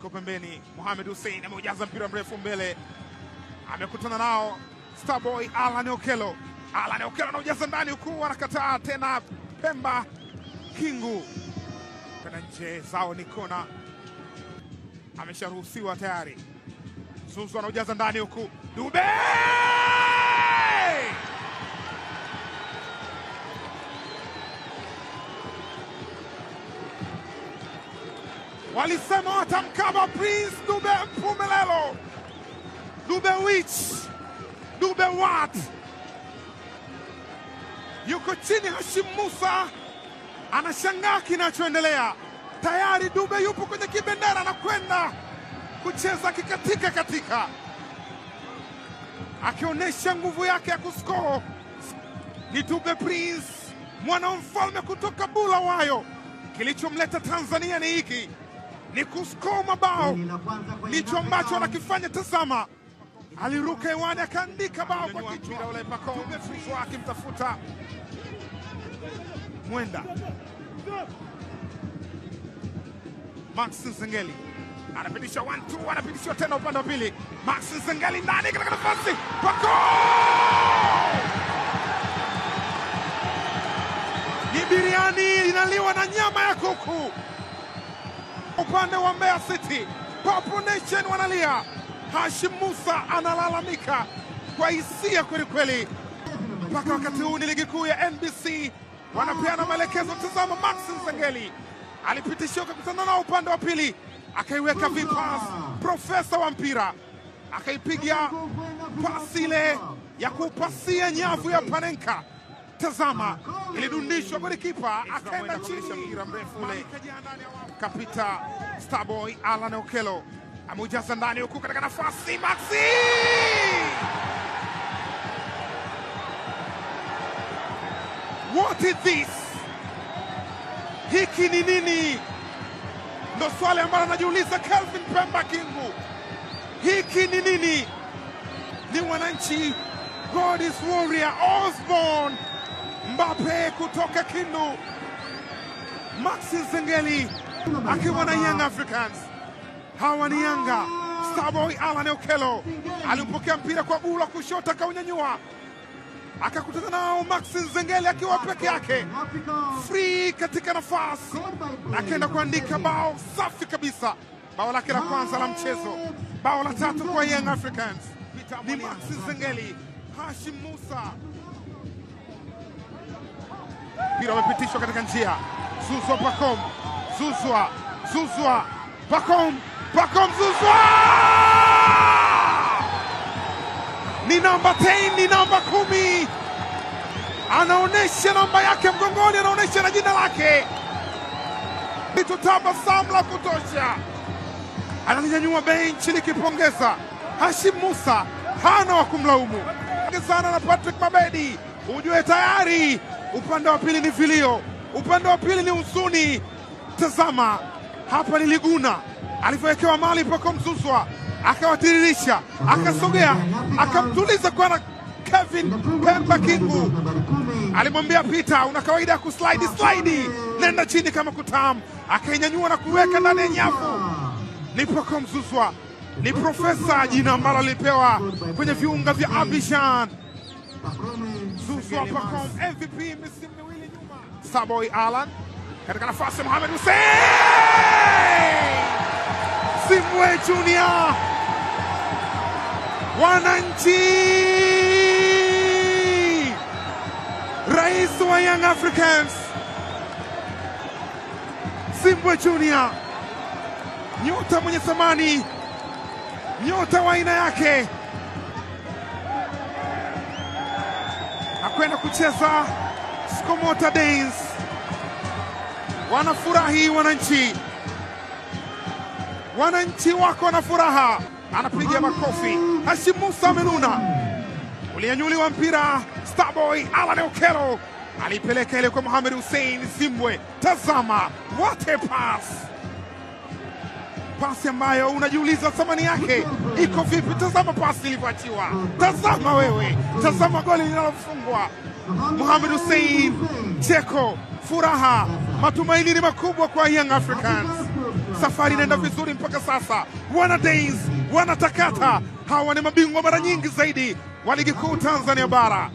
iko pembeni. Mohamed Hussein ameujaza mpira mrefu mbele, amekutana nao Starboy Alan Okello. Alan Okello anaujaza ndani huku anakataa tena. Pemba Kingu kwenda nje, zao ni kona, amesharuhusiwa tayari. Zuzu anaujaza ndani huku, Dube walisema watamkaba Prince Dube Mpumelelo. Dube which? Dube what? Yuko chini, Hashim Musa anashangaa kinachoendelea. Tayari Dube yupo kwenye kibendera na kwenda kucheza katika akionyesha nguvu yake ya kuskoo. Ni Dube Prince, mwana mfalme kutoka Bulawayo. Kilichomleta Tanzania ni hiki, ni kuskoo mabao. Ndicho ambacho anakifanya. Tazama, aliruka hewani akaandika bao kwa kichwa. Ule Pacome akimtafuta Mwenda. Max Nzengeli anapitisha 1-2, anapitisha tena upande wa pili. Max Nzengeli ndani katika nafasi. Pacome! Ni biriani inaliwa na nyama ya kuku. Upande wa Mbeya City, Papo Nation wanalia. Hashim Musa analalamika kwa hisia kweli kweli. Mpaka wakati huu ni ligi kuu ya NBC, wanapeana maelekezo. Tazama, Max Nzengeli alipitisha kukutana nao upande wa pili, akaiweka vipas. Profesa wa mpira akaipiga pasi ile ya kupasia nyavu ya Panenka. Tazama, ilidundishwa golikipa akaenda chini. Mpira mrefu ule kapita. Starboy Alan Okello ameujaza ndani huku katika nafasi. Maxi! What is this? Hiki ni nini? Ndo swali ambalo anajiuliza Kelvin Pemba Kingu. Hiki ni nini? Ni wananchi God's Warrior Osborne Mbappe kutoka Kindu. Max Nzengeli akiwa na Young Africans. Hawa ni Yanga. Starboy Alan Okello alimpokea mpira kwa gula kushoto, akaunyanyua, akakutana nao Max Nzengeli akiwa peke yake, free katika nafasi, akaenda kuandika bao safi kabisa. Bao lake la kwanza la mchezo, bao la tatu kwa Young Africans. Ni Max Nzengeli. Hashim Musa, mpira umepitishwa katika njia. Zuzwa Pacome, Zuzwa Pacome, Zuzwa ni namba 10, ni namba 10. Anaonesha namba yake mgongoni, anaonesha na jina lake. Tabasamu la kutosha, analinyanyua benchi likipongeza. Hashim Musa hana wa kumlaumu sana na Patrick Mabedi. Ujue tayari upande wa pili ni vilio, upande wa pili ni huzuni. Tazama hapa ni Liguna alivyowekewa mali Pacome Zuzwa, akawatiririsha, akasogea, akamtuliza kwa Kevin Pemba Kingu. Alimwambia pita, una kawaida ya kuslide, nenda chini kama kutam. Akainyanyua na kuweka ndani ya nyavu. Ni Pacome Zuzwa, ni profesa, jina ambalo lilipewa kwenye viunga vya Abidjan. Zuzwa Pacome MVP misimu miwili nyuma. Starboy Alan katika nafasi. Mohamed Hussein Zimbwe Junior, wananchi, rais wa Young Africans Zimbwe Junior, nyota mwenye thamani, nyota wa aina yake, akwenda kucheza Skomota Days. Wanafurahi wananchi wako na furaha, anapiga makofi. Hashim Musa amenuna, ulianyuliwa mpira. Starboy Alan Okello alipeleka ile kwa Mohamed Hussein Zimbwe. Tazama, what a pass! Pasi ambayo unajiuliza thamani yake iko vipi. Tazama pasi ilivyoachiwa, tazama wewe, tazama goli linalofungwa. Mohamed Hussein, cheko, furaha, matumaini ni makubwa kwa Young Africans. Safari inaenda vizuri mpaka sasa. Wana Days wanatakata, hawa ni mabingwa mara nyingi zaidi wa ligi kuu Tanzania bara.